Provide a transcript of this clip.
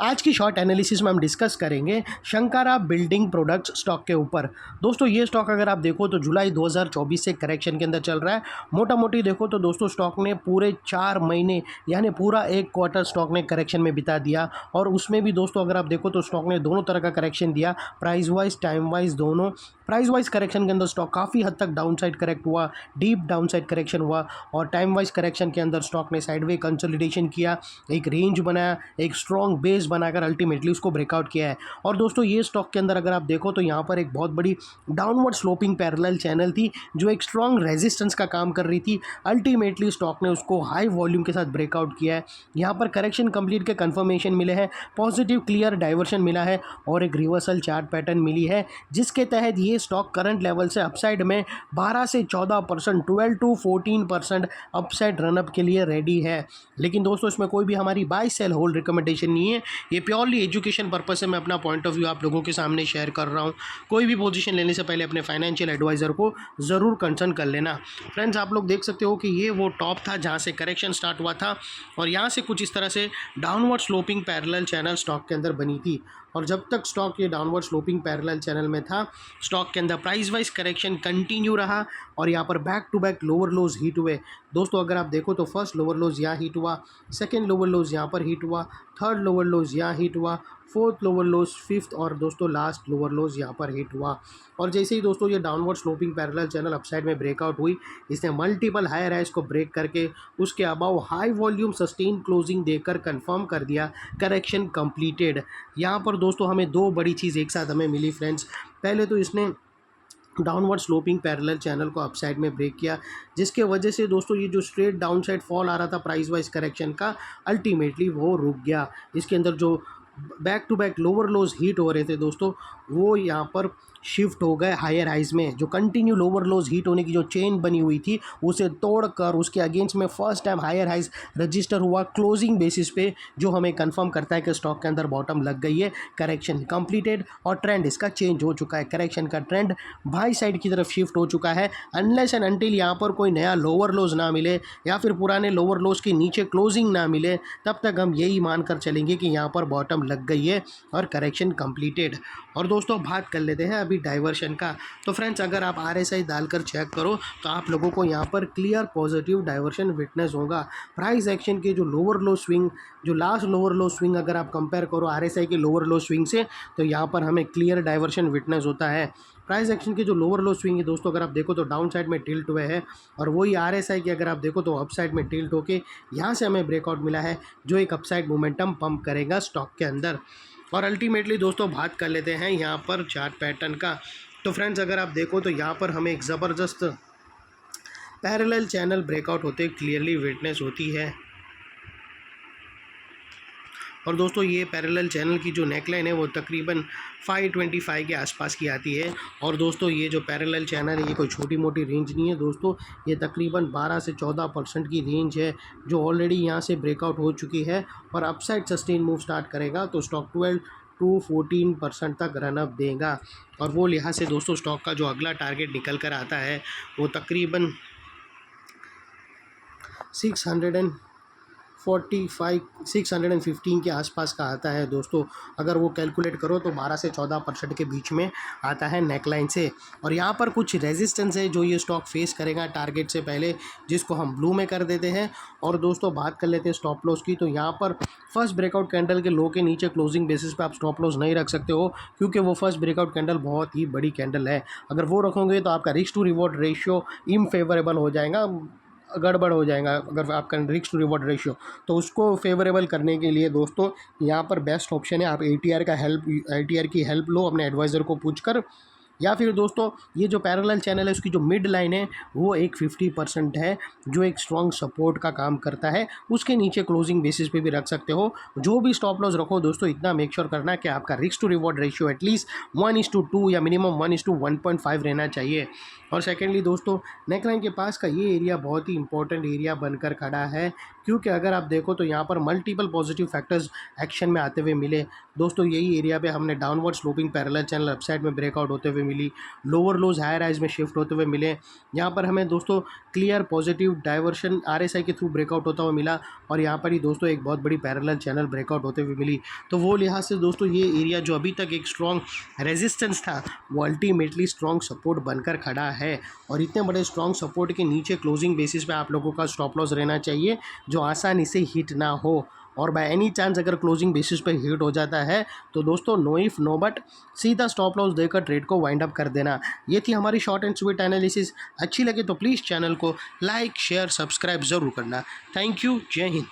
आज की short analysis में हम डिस्कस करेंगे शंकारा बिल्डिंग प्रोडक्ट्स स्टॉक के ऊपर। दोस्तों ये स्टॉक अगर आप देखो तो जुलाई 2024 से करेक्शन के अंदर चल रहा है। मोटा मोटी देखो तो दोस्तों स्टॉक ने पूरे 4 महीने यानी पूरा एक क्वार्टर स्टॉक ने करेक्शन में बिता दिया। और उसमें भी दोस्तों अगर आप देखो तो स्टॉक ने दोनों तरह का करेक्शन दिया, प्राइस वाइज टाइम वाइज दोनों। प्राइस वाइज करेक्शन के अंदर स्टॉक काफ़ी हद तक डाउन साइड करेक्ट हुआ, डीप डाउन साइड करेक्शन हुआ। और टाइम वाइज करेक्शन के अंदर स्टॉक ने साइडवे कंसोलिडेशन किया, एक रेंज बनाया, एक स्ट्रॉन्ग बेस बनाकर अल्टीमेटली उसको ब्रेकआउट किया है। और दोस्तों ये स्टॉक के अंदर अगर आप देखो तो यहाँ पर एक बहुत बड़ी डाउनवर्ड स्लोपिंग पैरेलल चैनल थी जो एक स्ट्रॉन्ग रेजिस्टेंस का काम कर रही थी। अल्टीमेटली स्टॉक ने उसको हाई वॉल्यूम के साथ ब्रेकआउट किया है। यहाँ पर करेक्शन कंप्लीट के कंफर्मेशन मिले हैं, पॉजिटिव क्लियर डाइवर्शन मिला है और एक रिवर्सल चार्ट पैटर्न मिली है, जिसके तहत ये स्टॉक करंट लेवल से अपसाइड में 12 से 14%, 12 to 14% अपसाइड रनअप के लिए रेडी है। लेकिन दोस्तों इसमें कोई भी हमारी बाय सेल होल्ड रिकमेंडेशन नहीं है, ये प्योरली एजुकेशन पर्पस से मैं अपना पॉइंट ऑफ व्यू आप लोगों के सामने शेयर कर रहा हूँ। कोई भी पोजीशन लेने से पहले अपने फाइनेंशियल एडवाइज़र को ज़रूर कंसल्ट कर लेना। फ्रेंड्स आप लोग देख सकते हो कि ये वो टॉप था जहाँ से करेक्शन स्टार्ट हुआ था और यहाँ से कुछ इस तरह से downward sloping parallel channel stock के अंदर बनी थी। और जब तक स्टॉक ये डाउनवर्ड स्लोपिंग पैरेलल चैनल में था, स्टॉक के अंदर प्राइस वाइज करेक्शन कंटिन्यू रहा और यहाँ पर back to back lower lows hit हुए। दोस्तों अगर आप देखो तो फर्स्ट लोअर लोज यहाँ हिट हुआ, सेकंड लोअर लोज यहाँ पर हिट हुआ, थर्ड लोअर लोज यहाँ हिट हुआ, फोर्थ लोअर लोज, फिफ्थ और दोस्तों लास्ट लोअर लोज यहाँ पर हिट हुआ। और जैसे ही दोस्तों ये downward sloping parallel channel upside में ब्रेकआउट हुई, इसने मल्टीपल हायर हाइज को ब्रेक करके उसके above high volume sustain closing देकर कंफर्म कर दिया करेक्शन कंप्लीटेड। यहाँ पर दोस्तों हमें दो बड़ी चीज़ एक साथ हमें मिली फ्रेंड्स। पहले तो इसने डाउनवर्ड स्लोपिंग पैरेलल चैनल को अपसाइड में ब्रेक किया, जिसके वजह से दोस्तों ये जो स्ट्रेट डाउन साइड फॉल आ रहा था प्राइस वाइज करेक्शन का, अल्टीमेटली वो रुक गया। इसके अंदर जो back to back lower lows hit हो रहे थे दोस्तों, वो यहाँ पर शिफ्ट हो गए हायर हाइज में। जो कंटिन्यू लोअर लोज हीट होने की जो चेन बनी हुई थी उसे तोड़कर उसके अगेंस्ट में first time higher highs register हुआ क्लोजिंग बेसिस पे, जो हमें कंफर्म करता है कि स्टॉक के अंदर बॉटम लग गई है, करेक्शन कंप्लीटेड और ट्रेंड इसका चेंज हो चुका है। करेक्शन का ट्रेंड बाई साइड की तरफ शिफ्ट हो चुका है। अनलेस एंड अनटिल यहाँ पर कोई नया लोअर लोज ना मिले या फिर पुराने लोअर लोज के नीचे क्लोजिंग ना मिले, तब तक हम यही मानकर चलेंगे कि यहाँ पर बॉटम लग गई है और करेक्शन कंप्लीटेड। और दोस्तों बात कर लेते हैं अभी डाइवर्शन का। तो फ्रेंड्स अगर आप RSI डालकर चेक करो तो आप लोगों को यहाँ पर क्लियर पॉजिटिव डाइवर्शन विटनेस होगा। प्राइस एक्शन के जो लोअर लो स्विंग, जो लास्ट लोअर लो स्विंग अगर आप कंपेयर करो RSI के लोअर लो स्विंग से, तो यहाँ पर हमें क्लियर डाइवर्शन विटनेस होता है। प्राइस एक्शन के जो लोअर लो स्विंग है दोस्तों अगर आप देखो तो डाउन साइड में टिल्ट हुए हैं, और वही RSI की अगर आप देखो तो अप साइड में टिल्ट होके यहाँ से हमें ब्रेकआउट मिला है, जो एक अपसाइड मोमेंटम पंप करेगा स्टॉक के अंदर। और अल्टीमेटली दोस्तों बात कर लेते हैं यहाँ पर चार्ट पैटर्न का। तो फ्रेंड्स अगर आप देखो तो यहाँ पर हमें एक ज़बरदस्त पैरेलल चैनल ब्रेकआउट होते क्लियरली विटनेस होती है। और दोस्तों ये पैरेलल चैनल की जो नेकलाइन है वो तकरीबन 525 के आसपास की आती है। और दोस्तों ये जो पैरेलल चैनल है ये कोई छोटी मोटी रेंज नहीं है दोस्तों, ये तकरीबन 12 से 14% की रेंज है जो ऑलरेडी यहाँ से ब्रेकआउट हो चुकी है। और अपसाइड सस्टेन मूव स्टार्ट करेगा तो स्टॉक 12 to 14% तक रनअप देगा। और वो लिहाज से दोस्तों स्टॉक का जो अगला टारगेट निकल कर आता है वो तकरीबन 615 के आसपास का आता है दोस्तों। अगर वो कैलकुलेट करो तो 12 से 14% के बीच में आता है नेकलाइन से। और यहाँ पर कुछ रेजिस्टेंस है जो ये स्टॉक फेस करेगा टारगेट से पहले, जिसको हम ब्लू में कर देते हैं। और दोस्तों बात कर लेते हैं स्टॉप लॉस की। तो यहाँ पर फर्स्ट ब्रेकआउट कैंडल के लो के नीचे क्लोजिंग बेसिस पे आप स्टॉप लॉस नहीं रख सकते हो, क्योंकि वो फर्स्ट ब्रेकआउट कैंडल बहुत ही बड़ी कैंडल है। अगर वो रखोगे तो आपका रिस्क टू रिवॉर्ड रेशियो इनफेवरेबल हो जाएगा, गड़बड़ हो जाएगा अगर आपका रिस्क टू रिवॉर्ड रेशियो। तो उसको फेवरेबल करने के लिए दोस्तों यहाँ पर बेस्ट ऑप्शन है आप ATR की हेल्प लो अपने एडवाइज़र को पूछकर। या फिर दोस्तों ये जो पैरेलल चैनल है उसकी जो मिड लाइन है वो एक 50% है, जो एक स्ट्रॉन्ग सपोर्ट का काम करता है। उसके नीचे क्लोजिंग बेसिस पे भी रख सकते हो। जो भी स्टॉप लॉस रखो दोस्तों इतना मेक श्योर करना कि आपका risk to reward ratio at least 1:2 या मिनिमम 1:1.5 रहना चाहिए। और सेकेंडली दोस्तों नेकलाइन के पास का ये एरिया बहुत ही इंपॉर्टेंट एरिया बनकर खड़ा है, क्योंकि अगर आप देखो तो यहाँ पर मल्टीपल पॉजिटिव फैक्टर्स एक्शन में आते हुए मिले। दोस्तों यही एरिया पे हमने downward sloping parallel channel upside में ब्रेकआउट होते हुए मिली, लोअर लोज हायर हाइज में शिफ्ट होते हुए मिले। यहाँ पर हमें दोस्तों क्लियर पॉजिटिव डाइवर्शन आरएसआई के थ्रू ब्रेकआउट होता हुआ मिला और यहाँ पर ही दोस्तों एक बहुत बड़ी पैरेलल चैनल ब्रेकआउट होते हुए मिली। तो वो लिहाज से दोस्तों ये एरिया जो अभी तक एक स्ट्रॉन्ग रेजिस्टेंस था वो अल्टीमेटली स्ट्रॉन्ग सपोर्ट बनकर खड़ा है और इतने बड़े स्ट्रॉन्ग सपोर्ट के नीचे क्लोजिंग बेसिस पे आप लोगों का स्टॉप लॉस रहना चाहिए जो आसानी से हिट ना हो। और बाय एनी चांस अगर क्लोजिंग बेसिस पे हिट हो जाता है तो दोस्तों नो इफ नो बट सीधा स्टॉप लॉस देकर ट्रेड को वाइंड अप कर देना। ये थी हमारी शॉर्ट एंड स्वीट एनालिसिस। अच्छी लगे तो प्लीज़ चैनल को लाइक शेयर सब्सक्राइब ज़रूर करना। Thank you. जय हिंद।